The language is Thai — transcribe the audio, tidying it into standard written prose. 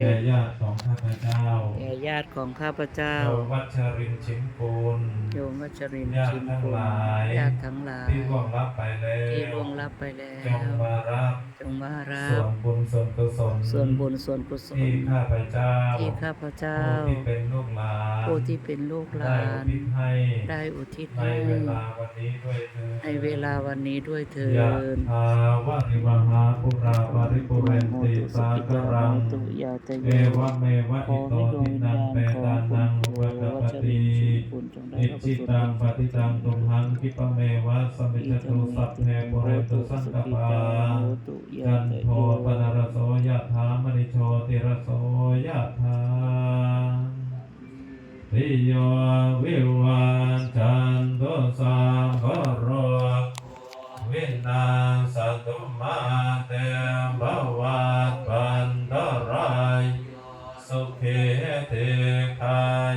แก่ญาติของข้าพเจ้าแก่ญาติของข้าพเจ้าโยมวัชรินทร์ชิมกุลโยมวัชรินทร์ญาชิติทั้งมกุลหลายญาติทั้งหลายที่ล่วงลับไปแล้ที่วล่วงลับไปแล้ จง ว มารับจงมารัส่วบนบุญส่วนกุศล ส่วนบุญส่วนกุศลที่ข้าพเจ้าที่ข้าพเจ้าผู้ที่เป็นลูกหลานผู้ที่เป็นลูกหลาได้อุนทิศให้ ได้อุทิศใน ให้ เวลาวันนี้ด้วยเถิด ในเวลาวันนี้ด้วยเถิ ยะ ด ถาวะริวหาปุราปาริปุเรนติสากรัง ตุยาต เอวะเมวะ ข อิ อ โต ให้ดวง ทิ วิญ นัง ญาณ เป ของ ตา คุ นั ณ ง ค อุ รู ปกป วัช ติ รินทร์ชิมกุลจงได้ อิ รับ จิ ส่วน ตังปฏิตังตุมหังคิปะเมวะสมิจจตุสัพเพปุเรตุสังกปาจันโทปนรสโสยะถามณิโชติรสโสยะถาทิโยวิวันจันตุสังกโรวินาศตุมาเตภวัตปันตรายสุขีเทคา